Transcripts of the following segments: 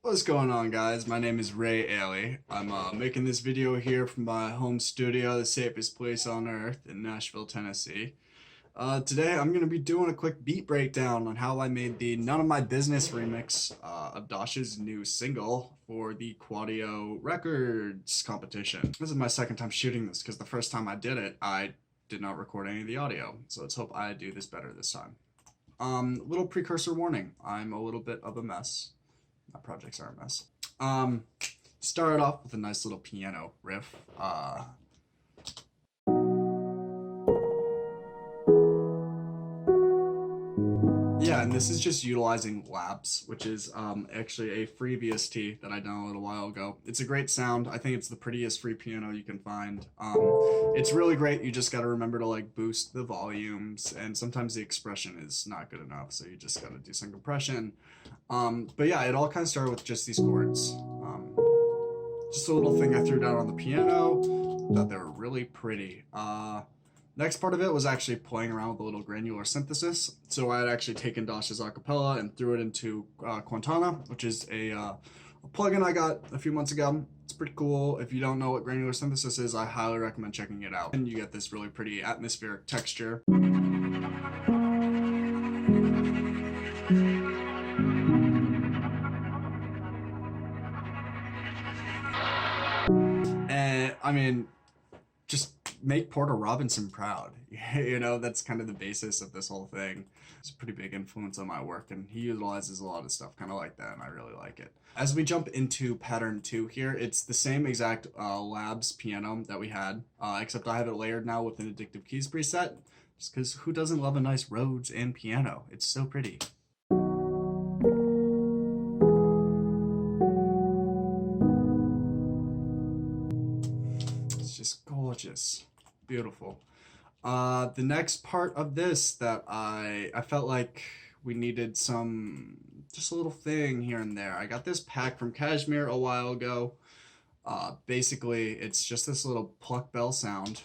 What's going on, guys? My name is Aley. I'm making this video here from my home studio, the safest place on earth in Nashville, Tennessee. Today I'm going to be doing a quick beat breakdown on how I made the None of My Business remix of Dasha's new single for the Quadio Records competition. This is my second time shooting this because the first time I did it, I did not record any of the audio. So let's hope I do this better this time. Little precursor warning. I'm a little bit of a mess. My projects are a mess. Started off with a nice little piano riff. Yeah, and this is just utilizing Labs, which is actually a free VST that I downloaded a while ago. It's a great sound. I think it's the prettiest free piano you can find. It's really great. You just gotta remember to like boost the volumes, and sometimes the expression is not good enough, so you just gotta do some compression. But yeah, it all kind of started with just these chords. Just a little thing I threw down on the piano. Thought they were really pretty. Next part of it was actually playing around with a little granular synthesis. So I had actually taken Dasha's acapella and threw it into Quadio, which is a plugin I got a few months ago. It's pretty cool. If you don't know what granular synthesis is, I highly recommend checking it out. And you get this really pretty atmospheric texture. And I mean, just make Porter Robinson proud. You know, that's kind of the basis of this whole thing. It's a pretty big influence on my work, and he utilizes a lot of stuff kind of like that, and I really like it. As we jump into pattern 2 here, it's the same exact Labs piano that we had, except I have it layered now with an Addictive Keys preset, just because who doesn't love a nice Rhodes and piano? It's so pretty. It's just gorgeous. Beautiful. The next part of this that I felt like we needed just a little thing here and there. I got this pack from Kashmir a while ago. Basically, it's just this little pluck bell sound.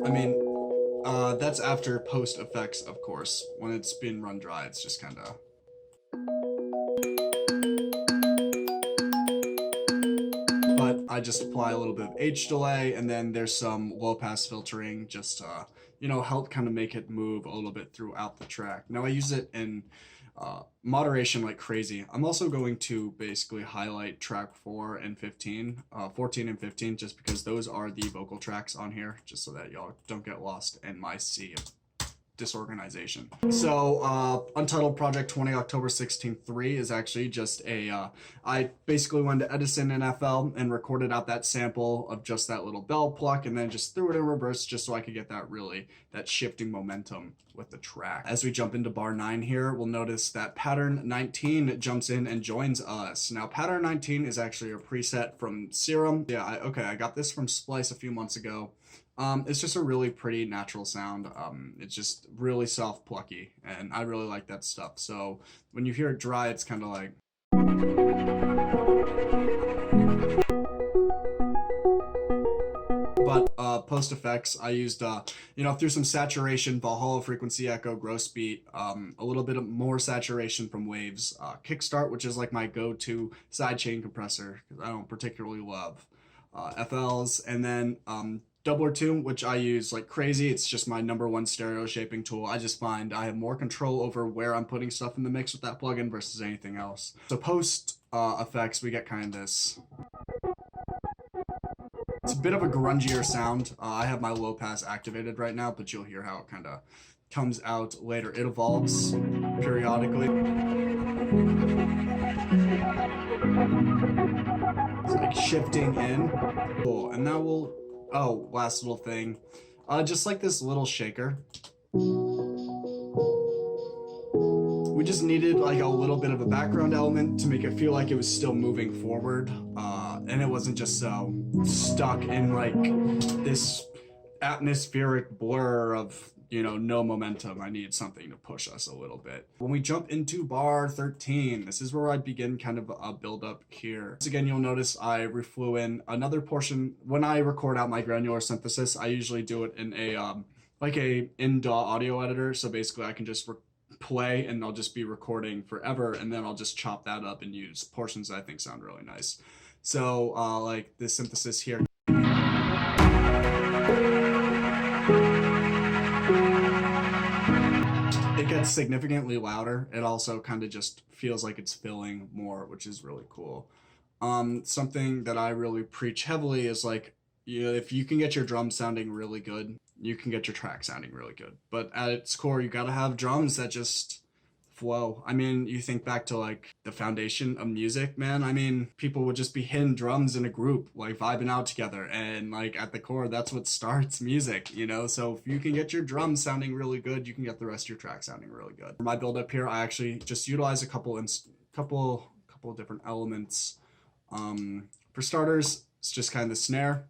I mean, that's after post effects, of course. When it's been run dry, it's just kind of... But I just apply a little bit of H delay, and then there's some low pass filtering just to, you know, help kind of make it move a little bit throughout the track. Now I use it in moderation like crazy. I'm also going to basically highlight track 14 and 15, just because those are the vocal tracks on here, just so that y'all don't get lost in my sea of disorganization. So Untitled Project 20 October 16th 3 is actually just a I basically went to Edison and FL and recorded out that sample of just that little bell pluck, and then just threw it in reverse just so I could get that shifting momentum with the track. As we jump into bar 9 here, we'll notice that pattern 19 jumps in and joins us. Now pattern 19 is actually a preset from Serum. Yeah, I got this from Splice a few months ago. It's just a really pretty natural sound. It's just really soft, plucky, and I really like that stuff. So when you hear it dry, it's kind of like... But post effects, I used, you know, through some saturation, Valhalla frequency echo, gross beat, a little bit of more saturation from Waves, Kickstart, which is like my go-to sidechain compressor, because I don't particularly love FLs, and then Doubler 2, which I use like crazy. It's just my #1 stereo shaping tool. I just find I have more control over where I'm putting stuff in the mix with that plugin versus anything else. So post effects, we get kind of this. It's a bit of a grungier sound. I have my low pass activated right now, but you'll hear how it kind of comes out later. It evolves periodically. It's like shifting in. Cool. And now we'll... Oh, last little thing. Just like this little shaker. We just needed like a little bit of a background element to make it feel like it was still moving forward. And it wasn't just so stuck in like this atmospheric blur of, you know, no momentum. I needed something to push us a little bit. When we jump into bar 13, this is where I begin kind of a build up here. Once again, you'll notice I reflew in another portion. When I record out my granular synthesis, I usually do it in a like a in-DAW audio editor. So basically I can just play and I'll just be recording forever, and then I'll just chop that up and use portions that I think sound really nice. So like this synthesis here. It gets significantly louder. It also kind of just feels like it's filling more, which is really cool. Something that I really preach heavily is like, if you can get your drums sounding really good, you can get your track sounding really good. But at its core, you gotta have drums that just flow. I mean, you think back to like the foundation of music, man. I mean, people would just be hitting drums in a group, like vibing out together. And like at the core, that's what starts music, you know? So if you can get your drums sounding really good, you can get the rest of your track sounding really good. For my build up here, I actually just utilize a couple of different elements. For starters, it's just kind of the snare.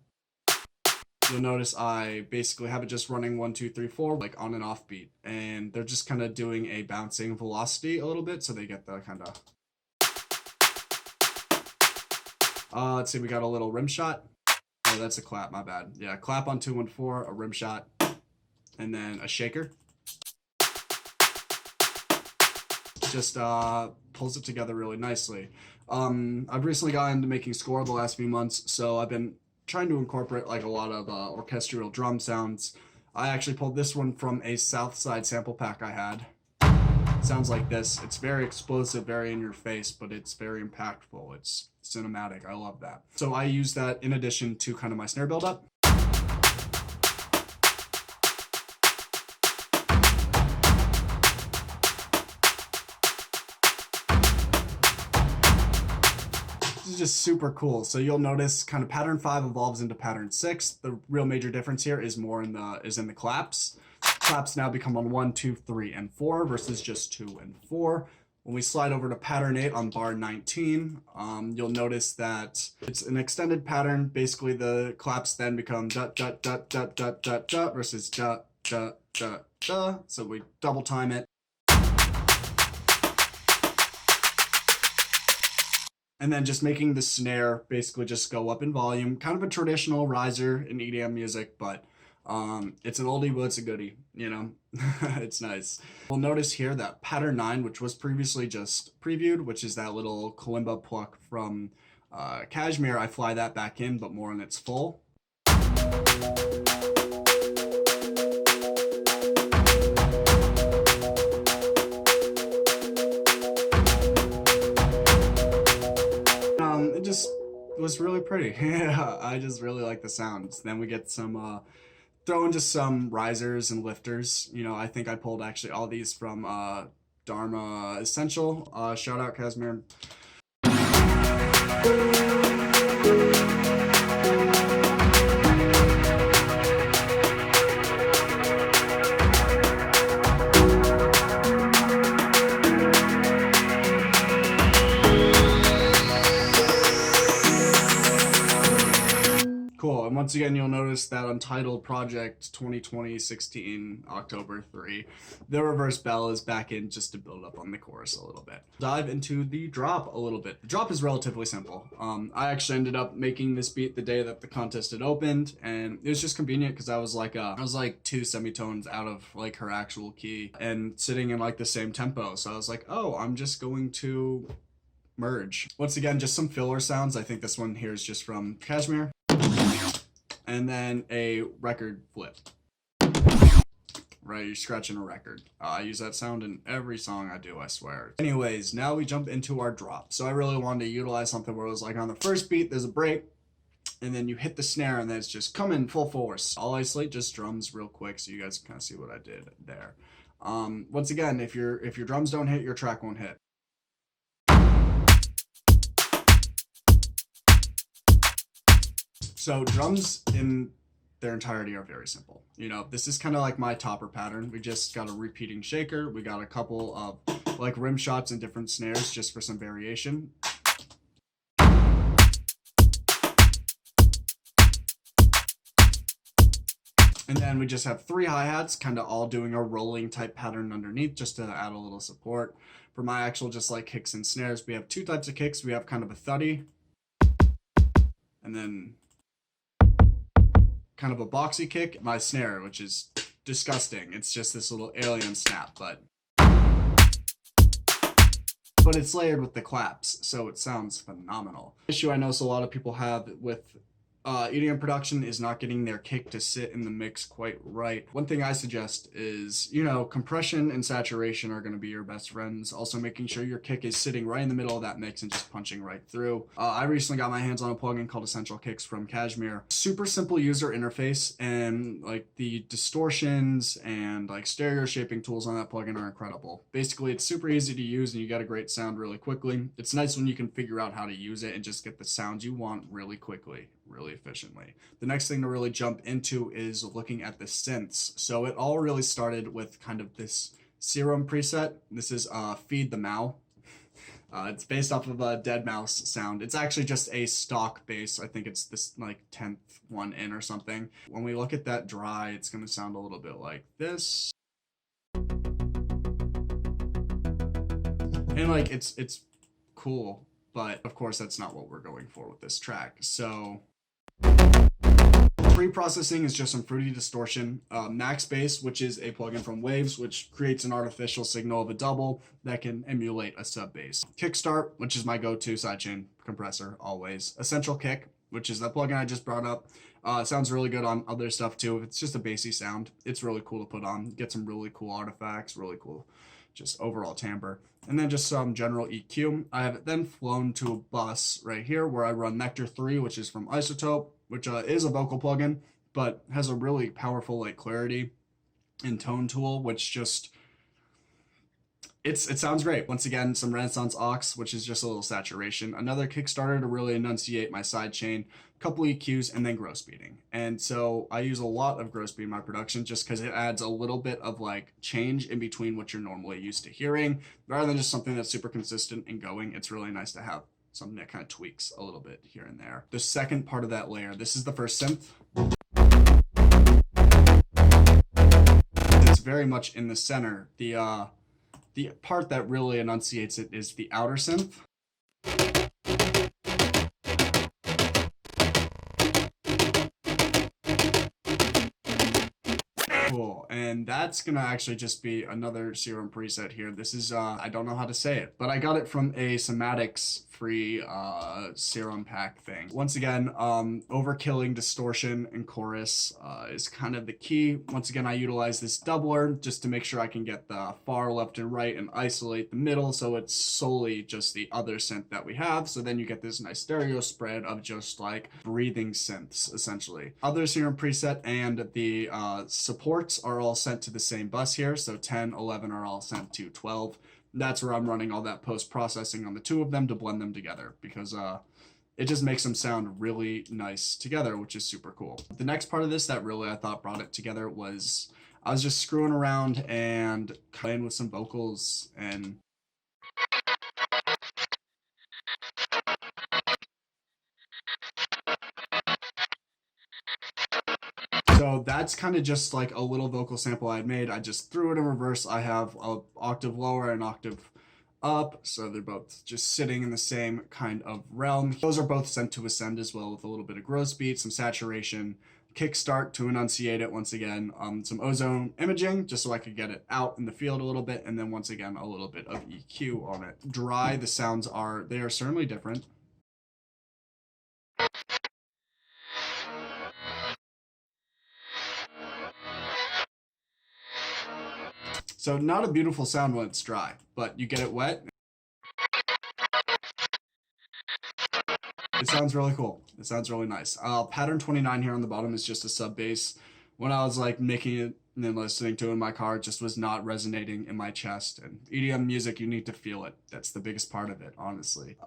You'll notice I basically have it just running 1, 2, 3, 4, like on and off beat, and they're just kind of doing a bouncing velocity a little bit, so they get the kind of. Let's see, we got a little rim shot. Oh, that's a clap, my bad. Yeah, clap on 2, 1, 4, a rim shot, and then a shaker. Just pulls it together really nicely. I've recently gotten into making score the last few months, so I've been trying to incorporate like a lot of orchestral drum sounds. I actually pulled this one from a Southside sample pack I had. It sounds like this. It's very explosive, very in your face, but it's very impactful. It's cinematic. I love that. So I use that in addition to kind of my snare buildup. Is just super cool. So you'll notice kind of pattern 5 evolves into pattern 6. The real major difference here is more in the claps. Claps now become on 1, 2, 3, and 4 versus just 2 and 4. When we slide over to pattern 8 on bar 19, you'll notice that it's an extended pattern. Basically, the claps then become da da da da da da da versus da da da da. So we double time it. And then just making the snare basically just go up in volume. Kind of a traditional riser in EDM music, but it's an oldie, but it's a goodie, you know? It's nice. We'll notice here that pattern 9, which was previously just previewed, which is that little kalimba pluck from Kashmir, I fly that back in, but more in its full. It just was really pretty. Yeah, I just really like the sounds. Then we get some throw into some risers and lifters. You know, I think I pulled actually all these from Dharma Essential. Shout out Kashmir. Cool, and once again, you'll notice that Untitled Project 2020-16, October 3, the reverse bell is back in just to build up on the chorus a little bit. Dive into the drop a little bit. The drop is relatively simple. I actually ended up making this beat the day that the contest had opened, and it was just convenient because I was like 2 semitones out of like her actual key and sitting in like the same tempo. So I was like, oh, I'm just going to merge. Once again, just some filler sounds. I think this one here is just from Kashmir. And then a record flip. Right, you're scratching a record. I use that sound in every song I do, I swear. Anyways, now we jump into our drop. So I really wanted to utilize something where it was like on the first beat, there's a break, and then you hit the snare, and then it's just coming full force. I'll isolate just drums real quick so you guys can kind of see what I did there. Once again, if your drums don't hit, your track won't hit. So drums in their entirety are very simple. You know, this is kind of like my topper pattern. We just got a repeating shaker. We got a couple of like rim shots and different snares just for some variation. And then we just have 3 hi-hats, kind of all doing a rolling type pattern underneath just to add a little support. For my actual just like kicks and snares, we have 2 types of kicks. We have kind of a thuddy, and then kind of a boxy kick. My snare, which is disgusting. It's just this little alien snap, but but it's layered with the claps, so it sounds phenomenal. The issue I notice a lot of people have with EDM production is not getting their kick to sit in the mix quite right. One thing I suggest is, you know, compression and saturation are going to be your best friends. Also making sure your kick is sitting right in the middle of that mix and just punching right through. I recently got my hands on a plugin called Essential Kicks from Cashmere. Super simple user interface, and like the distortions and like stereo shaping tools on that plugin are incredible. Basically, it's super easy to use and you get a great sound really quickly. It's nice when you can figure out how to use it and just get the sounds you want really quickly, really efficiently. The next thing to really jump into is looking at the synths. So it all really started with kind of this Serum preset. This is Feed the Mouse. It's based off of a Dead Mouse sound. It's actually just a stock bass. I think it's this like 10th one in or something. When we look at that dry, it's going to sound a little bit like this. And like it's cool, but of course that's not what we're going for with this track. So pre-processing is just some fruity distortion. Max Bass, which is a plugin from Waves, which creates an artificial signal of a double that can emulate a sub bass. Kickstart, which is my go-to sidechain compressor always. Essential Kick, which is that plugin I just brought up. It sounds really good on other stuff too. It's just a bassy sound. It's really cool to put on. Get some really cool artifacts, really cool just overall timbre. And then just some general EQ. I have then flown to a bus right here where I run Nectar 3, which is from Isotope, which is a vocal plugin, but has a really powerful like clarity and tone tool, which just it sounds great. Once again, some Renaissance aux, which is just a little saturation. Another Kickstarter to really enunciate my sidechain, couple EQs, and then gross beating. And so I use a lot of gross beat in my production just because it adds a little bit of like change in between what you're normally used to hearing. Rather than just something that's super consistent and going, it's really nice to have something that kind of tweaks a little bit here and there. The second part of that layer, this is the first synth. It's very much in the center. The part that really enunciates it is the outer synth. Cool, and that's gonna actually just be another Serum preset here. This is, I don't know how to say it, but I got it from a Somatics free Serum pack thing. Once again, overkilling distortion and chorus is kind of the key. Once again, I utilize this doubler just to make sure I can get the far left and right and isolate the middle, so it's solely just the other synth that we have. So then you get this nice stereo spread of just like breathing synths, essentially. Other Serum preset and the supports are all sent to the same bus here. So 10, 11 are all sent to 12. That's where I'm running all that post-processing on the two of them to blend them together because it just makes them sound really nice together, which is super cool. The next part of this that really I thought brought it together was I was just screwing around and playing with some vocals and so that's kind of just like a little vocal sample I had made. I just threw it in reverse. I have an octave lower and octave up, so they're both just sitting in the same kind of realm. Those are both sent to ascend as well with a little bit of gross beat, some saturation, kickstart to enunciate it once again, some ozone imaging just so I could get it out in the field a little bit, and then once again a little bit of EQ on it. Dry, the sounds are certainly different. So not a beautiful sound when it's dry, but you get it wet. It sounds really cool. It sounds really nice. Pattern 29 here on the bottom is just a sub bass. When I was like making it and then listening to it in my car, it just was not resonating in my chest. And EDM music, you need to feel it. That's the biggest part of it, honestly.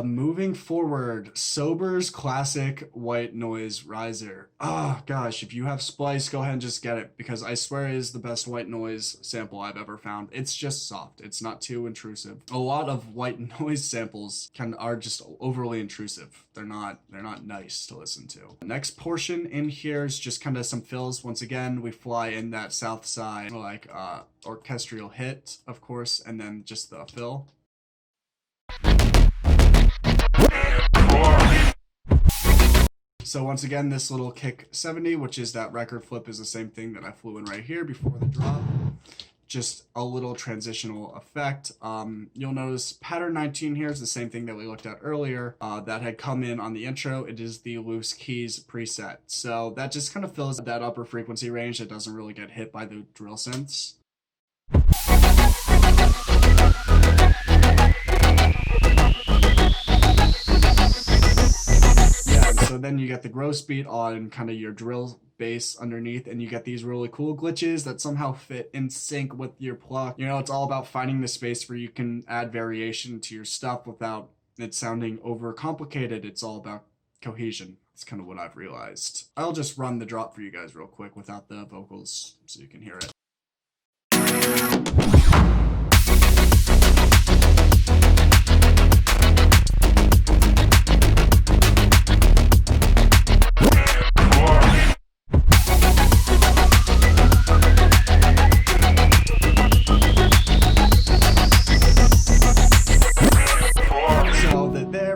Moving forward, Sober's classic white noise riser. Oh gosh, if you have Splice, go ahead and just get it because I swear it is the best white noise sample I've ever found. It's just soft. It's not too intrusive. A lot of white noise samples are just overly intrusive. They're not nice to listen to. The next portion in here is just kind of some fills. Once again, we fly in that south side like orchestral hit, of course, and then just the fill. So once again, this little kick 70, which is that record flip, is the same thing that I flew in right here before the drop. just a little transitional effect. You'll notice pattern 19 here is the same thing that we looked at earlier that had come in on the intro. It is the loose keys preset. So that just kind of fills that upper frequency range that doesn't really get hit by the drill synths. So then you get the gross beat on kind of your drill bass underneath, and you get these really cool glitches that somehow fit in sync with your pluck. You know, it's all about finding the space where you can add variation to your stuff without it sounding over complicated. It's all about cohesion. That's kind of what I've realized. I'll just run the drop for you guys real quick without the vocals so you can hear it.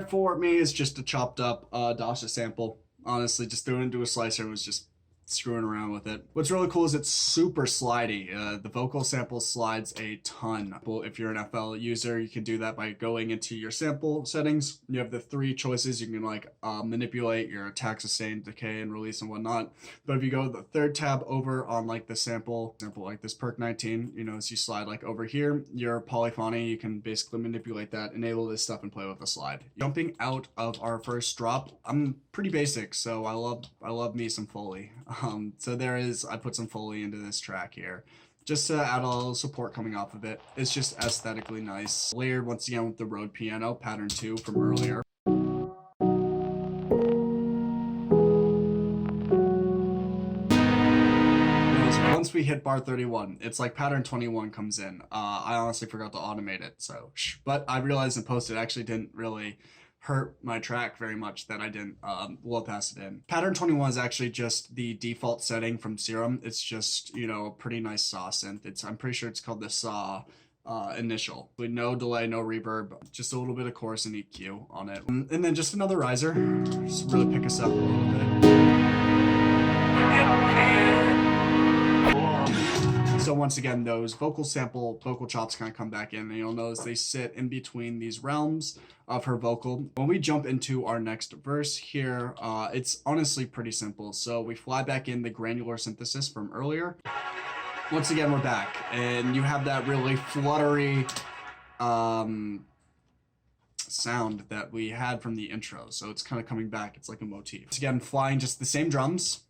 For me is just a chopped up Dasha sample. Honestly, just threw it into a slicer and was just screwing around with it. What's really cool is it's super slidey. The vocal sample slides a ton. Well, if you're an FL user, you can do that by going into your sample settings. You have the 3 choices. You can like manipulate your attack, sustain, decay, and release and whatnot. But if you go to the 3rd tab over on like the sample like this perk 19, you notice you slide like over here, your polyphony, you can basically manipulate that, enable this stuff, and play with the slide. Jumping out of our first drop, I'm pretty basic, so I love me some Foley. So I put some Foley into this track here, just to add a little support coming off of it. It's just aesthetically nice. Layered once again with the Rode piano, pattern 2 from earlier. Once we hit bar 31, it's like pattern 21 comes in. I honestly forgot to automate it, so but I realized in post it actually didn't really hurt my track very much that I didn't low pass it in. Pattern 21 is actually just the default setting from Serum. It's just, you know, a pretty nice saw synth. I'm pretty sure it's called the saw initial, with no delay, no reverb, just a little bit of chorus and EQ on it. And then just another riser, just really pick us up a little bit. So once again, those vocal chops kind of come back in, and you'll notice they sit in between these realms of her vocal. When we jump into our next verse here, it's honestly pretty simple. So we fly back in the granular synthesis from earlier. Once again, we're back, and you have that really fluttery sound that we had from the intro. So it's kind of coming back. It's like a motif. Once again, flying just the same drums.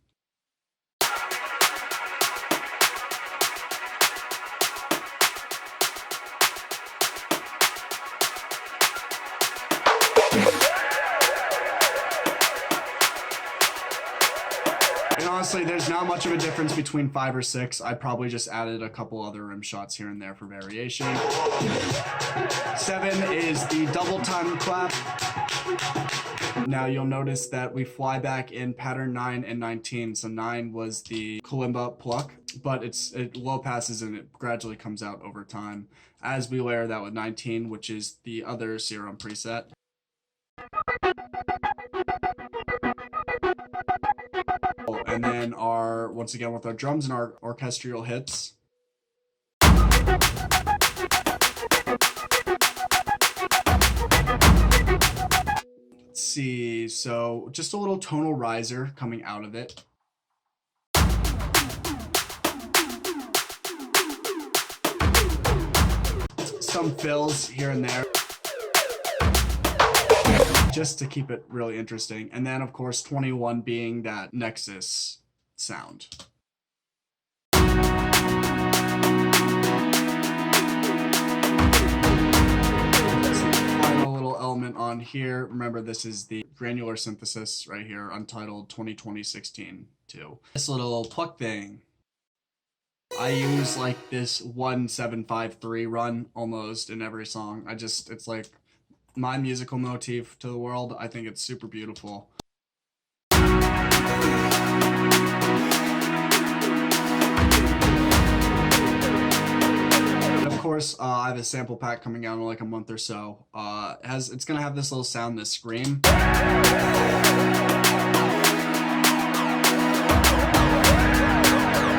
Honestly, there's not much of a difference between 5 or 6. I probably just added a couple other rim shots here and there for variation. 7 is the double time clap. Now you'll notice that we fly back in pattern 9 and 19. So 9 was the kalimba pluck, but it low passes and it gradually comes out over time as we layer that with 19, which is the other Serum preset. And then once again with our drums and our orchestral hits. Let's see, so just a little tonal riser coming out of it. Some fills here and there, just to keep it really interesting. And then of course 21 being that Nexus sound. Final little element on here. Remember, this is the granular synthesis right here, Untitled 2020-16 2. This little pluck thing, I use like this 1-7-5-3 run almost in every song. It's like my musical motif to the world. I think it's super beautiful. And of course, I have a sample pack coming out in like a month or so. It's gonna have this little sound, this scream.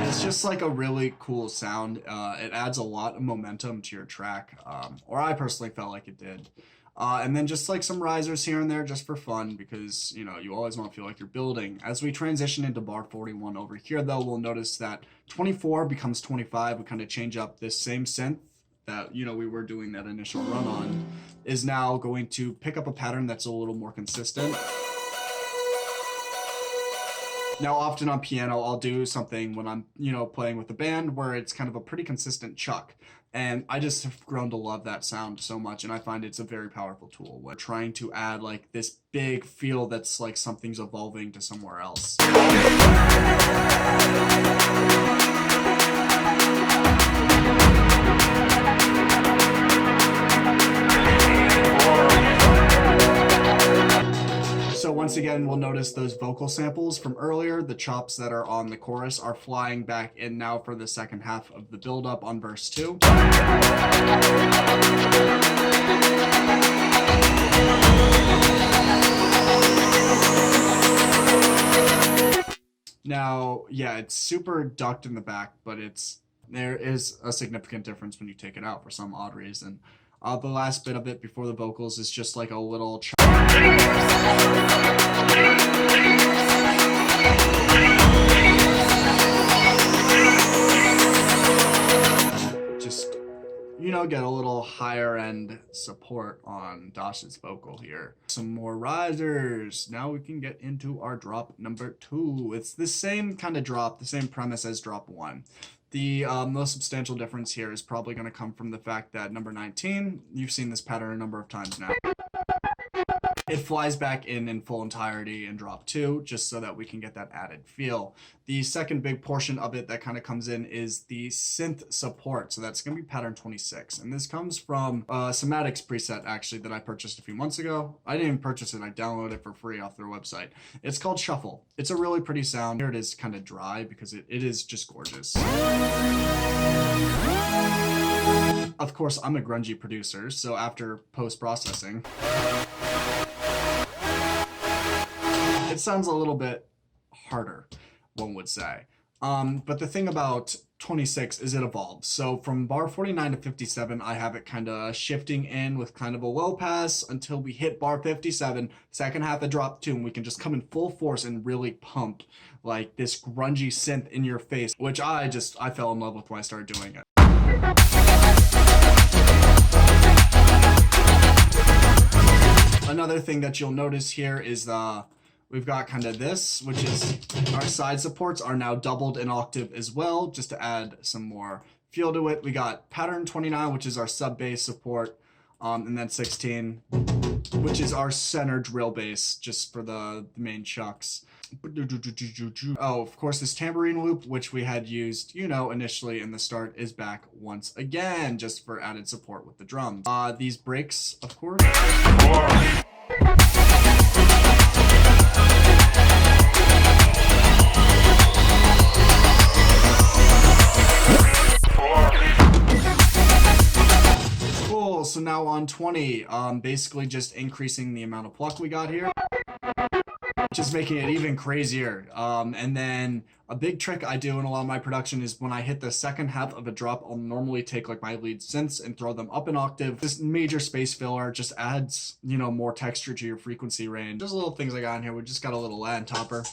It's just like a really cool sound. It adds a lot of momentum to your track, or I personally felt like it did. And then just like some risers here and there just for fun, because you know you always want to feel like you're building. As we transition into bar 41 over here though, we'll notice that 24 becomes 25. We kind of change up this same synth that, you know, we were doing that initial run on, is now going to pick up a pattern that's a little more consistent. Now, often on piano, I'll do something when I'm, you know, playing with a band where it's kind of a pretty consistent chuck. And I just have grown to love that sound so much, and I find it's a very powerful tool when trying to add like this big feel that's like something's evolving to somewhere else. So once again, we'll notice those vocal samples from earlier. The chops that are on the chorus are flying back in now for the second half of the build-up on verse 2. Now, yeah, it's super ducked in the back, but there is a significant difference when you take it out for some odd reason. The last bit of it before the vocals is just like a little just, you know, get a little higher end support on Dasha's vocal here. Some more risers. Now we can get into our drop number 2. It's the same kind of drop, the same premise as drop 1. The most substantial difference here is probably going to come from the fact that number 19, you've seen this pattern a number of times now. It flies back in full entirety in drop 2, just so that we can get that added feel. The second big portion of it that kind of comes in is the synth support. So that's going to be pattern 26. And this comes from a Somatics preset, actually, that I purchased a few months ago. I didn't even purchase it. I downloaded it for free off their website. It's called Shuffle. It's a really pretty sound. Here it is kind of dry because it is just gorgeous. Of course, I'm a grungy producer, so after post-processing, it sounds a little bit harder, one would say. But the thing about 26 is it evolves. So from bar 49 to 57, I have it kind of shifting in with kind of a low pass until we hit bar 57, second half of drop 2, and we can just come in full force and really pump like this grungy synth in your face, which I fell in love with when I started doing it. Another thing that you'll notice here is we've got kind of this, which is our side supports are now doubled in octave as well, just to add some more feel to it. We got pattern 29, which is our sub bass support, and then 16, which is our center drill bass, just for the main chucks. Oh, of course, this tambourine loop, which we had used, you know, initially in the start, is back once again, just for added support with the drums. These breaks, of course. Cool, so now on 20, basically just increasing the amount of pluck we got here, just making it even crazier. And then a big trick I do in a lot of my production is when I hit the second half of a drop, I'll normally take like my lead synths and throw them up an octave. This major space filler just adds, you know, more texture to your frequency range. There's little things I got in here. We just got a little land topper.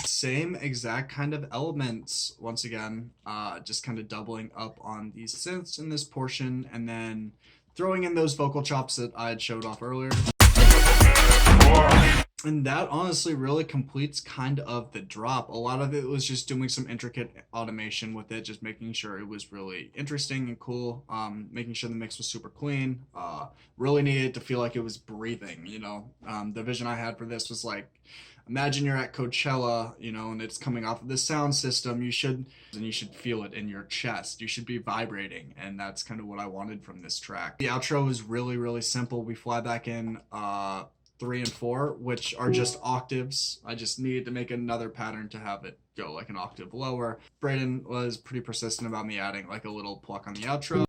Same exact kind of elements, once again, just kind of doubling up on these synths in this portion, and then throwing in those vocal chops that I had showed off earlier. And that honestly really completes kind of the drop. A lot of it was just doing some intricate automation with it, just making sure it was really interesting and cool, making sure the mix was super clean. Really needed to feel like it was breathing, you know. The vision I had for this was like, imagine you're at Coachella, you know, and it's coming off of this sound system. You should feel it in your chest. You should be vibrating, and that's kind of what I wanted from this track. The outro is really, really simple. We fly back in 3 and 4, which are just octaves. I just needed to make another pattern to have it go like an octave lower. Braden was pretty persistent about me adding like a little pluck on the outro.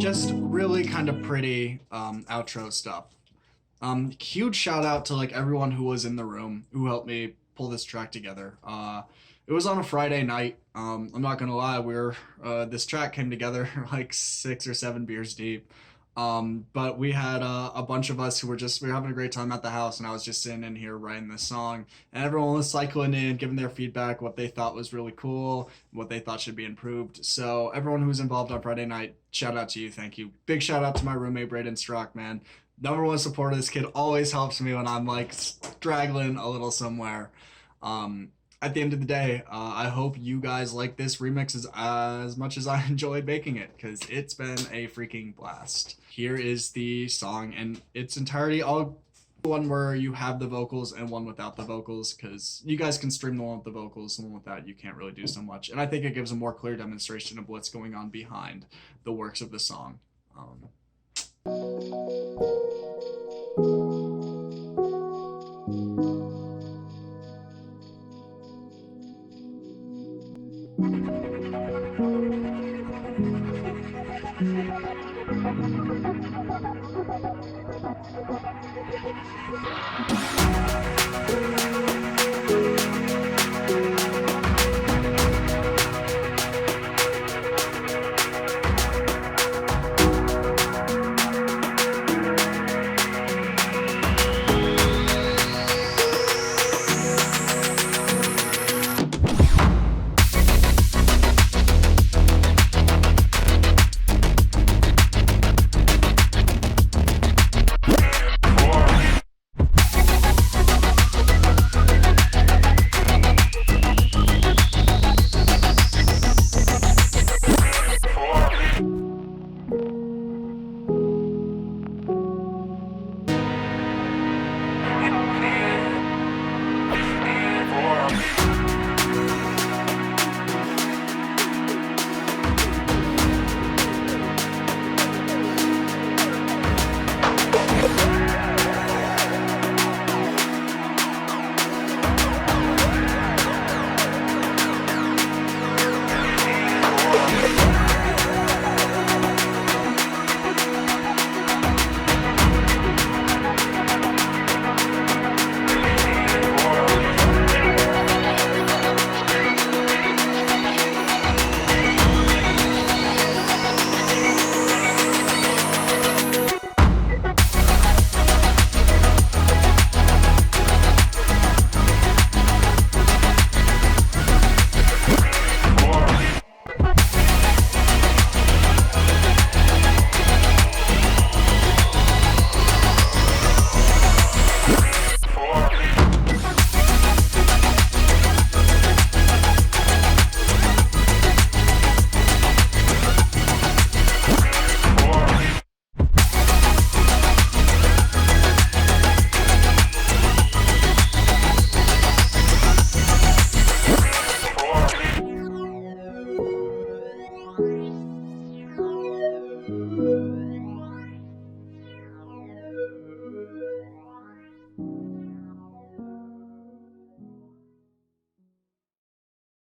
Just really kind of pretty outro stuff. Huge shout out to like everyone who was in the room who helped me pull this track together. It was on a Friday night. I'm not gonna lie, this track came together like 6 or 7 beers deep. But we had a bunch of us who we were having a great time at the house, and I was just sitting in here writing this song, and everyone was cycling in, giving their feedback, what they thought was really cool, what they thought should be improved. So everyone who was involved on Friday night, shout out to you, thank you. Big shout out to my roommate Braden Strock, man. Number one supporter. This kid always helps me when I'm like straggling a little somewhere. At the end of the day, I hope you guys like this remix as much as I enjoyed making it, because it's been a freaking blast. Here is the song in its entirety. I'll one where you have the vocals and one without the vocals, because you guys can stream the one with the vocals, the one without you can't really do so much. And I think it gives a more clear demonstration of what's going on behind the works of the song.